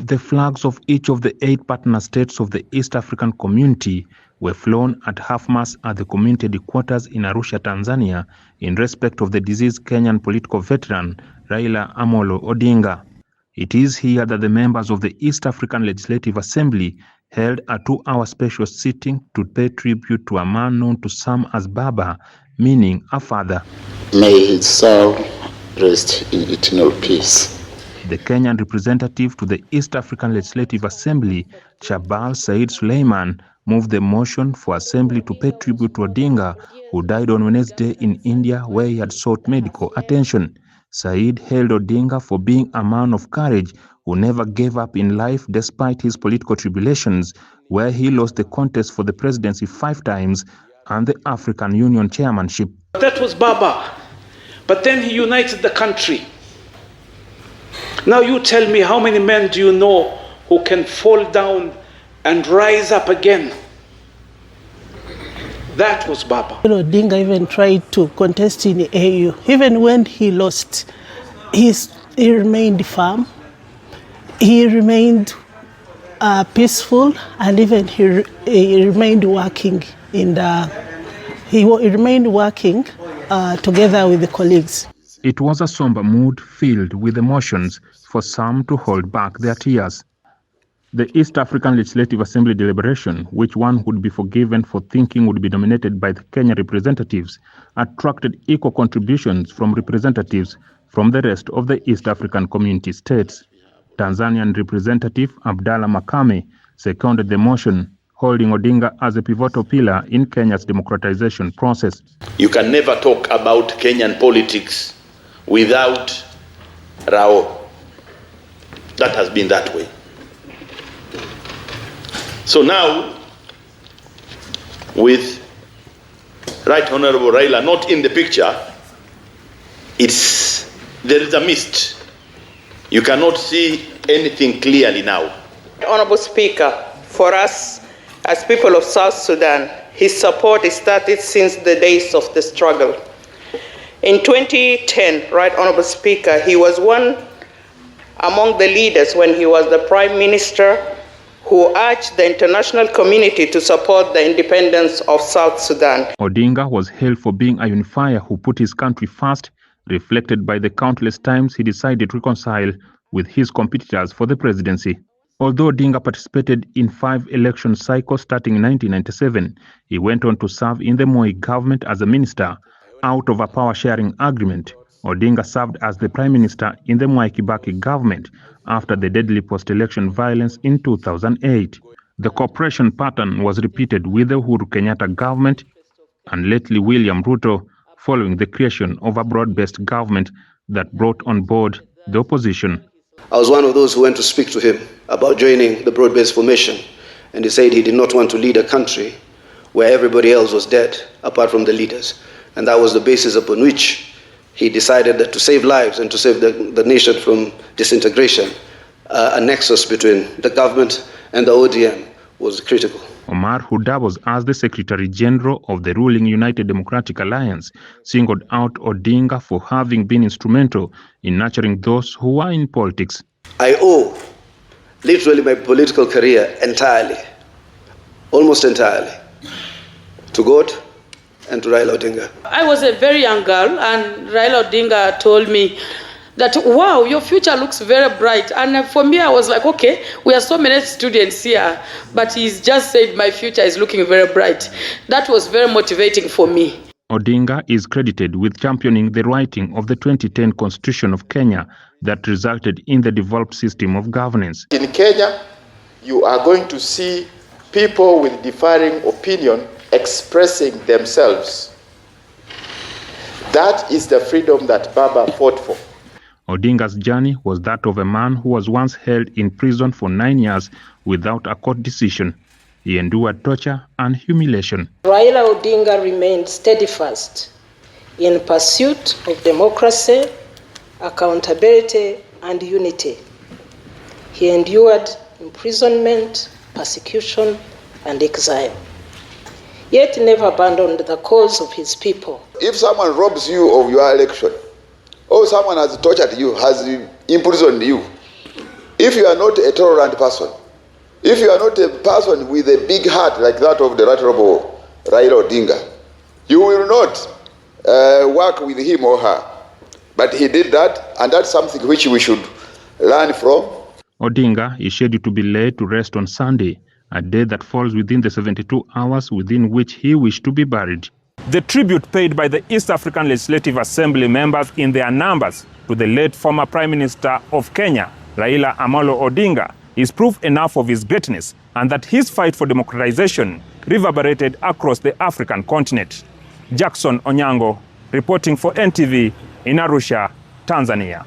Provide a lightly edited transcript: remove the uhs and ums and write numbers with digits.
The flags of each of the 8 partner states of the East African Community were flown at half-mast at the community headquarters in Arusha, Tanzania, in respect of the deceased Kenyan political veteran Raila Amolo Odinga. It is here that the members of the East African Legislative Assembly held a 2-hour special sitting to pay tribute to a man known to some as Baba, meaning a father. May his soul rest in eternal peace. The Kenyan representative to the East African Legislative Assembly, Chabal Said Suleiman, moved the motion for Assembly to pay tribute to Odinga, who died on Wednesday in India, where he had sought medical attention. Said hailed Odinga for being a man of courage who never gave up in life despite his political tribulations, where he lost the contest for the presidency 5 times and the African Union chairmanship. That was Baba, but then he united the country. Now you tell me, how many men do you know who can fall down and rise up again? That was Baba. Odinga even tried to contest in the AU. Even when he lost, he remained firm. He remained peaceful, and even he remained working together with the colleagues. It was a somber mood filled with emotions for some to hold back their tears. The East African Legislative Assembly deliberation, which one would be forgiven for thinking would be dominated by the Kenyan representatives, attracted equal contributions from representatives from the rest of the East African Community states. Tanzanian Representative Abdallah Makame seconded the motion, holding Odinga as a pivotal pillar in Kenya's democratization process. You can never talk about Kenyan politics without Rao. That has been that way. So now, with Right Honorable Raila not in the picture, there is a mist. You cannot see anything clearly now. Honorable Speaker, for us as people of South Sudan, his support is started since the days of the struggle. In 2010, Right Honorable Speaker, he was one among the leaders when he was the Prime Minister who urged the international community to support the independence of South Sudan. Odinga was hailed for being a unifier who put his country first, reflected by the countless times he decided to reconcile with his competitors for the presidency. Although Odinga participated in 5 election cycles starting in 1997, he went on to serve in the Moi government as a minister out of a power-sharing agreement. Odinga served as the Prime Minister in the Mwai Kibaki government after the deadly post-election violence in 2008. The cooperation pattern was repeated with the Uhuru Kenyatta government and lately William Ruto, following the creation of a broad-based government that brought on board the opposition. I was one of those who went to speak to him about joining the broad-based formation, and he said he did not want to lead a country where everybody else was dead apart from the leaders. And that was the basis upon which he decided that to save lives and to save the nation from disintegration, a nexus between the government and the ODM was critical. Omar, who doubles as the Secretary General of the ruling United Democratic Alliance, singled out Odinga for having been instrumental in nurturing those who are in politics. I owe literally my political career entirely, almost entirely, to God and to Raila Odinga. I was a very young girl, and Raila Odinga told me that, wow, your future looks very bright. And for me, I was like, okay, we are so many students here, but he's just said my future is looking very bright. That was very motivating for me. Odinga is credited with championing the writing of the 2010 Constitution of Kenya that resulted in the devolved system of governance. In Kenya, you are going to see people with differing opinion expressing themselves. That is the freedom that Baba fought for. Odinga's journey was that of a man who was once held in prison for 9 years without a court decision. He endured torture and humiliation. Raila Odinga remained steadfast in pursuit of democracy, accountability, and unity. He endured imprisonment, persecution, and exile, yet never abandoned the cause of his people. If someone robs you of your election, or someone has tortured you, has imprisoned you, If you are not a tolerant person, if you are not a person with a big heart like that of the Honorable Raila Odinga, you will not work with him or her. But he did that, and that's something which we should learn from. Odinga is scheduled to be laid to rest on Sunday, a day that falls within the 72 hours within which he wished to be buried. The tribute paid by the East African Legislative Assembly members in their numbers to the late former Prime Minister of Kenya, Raila Amolo Odinga, is proof enough of his greatness and that his fight for democratization reverberated across the African continent. Jackson Onyango, reporting for NTV in Arusha, Tanzania.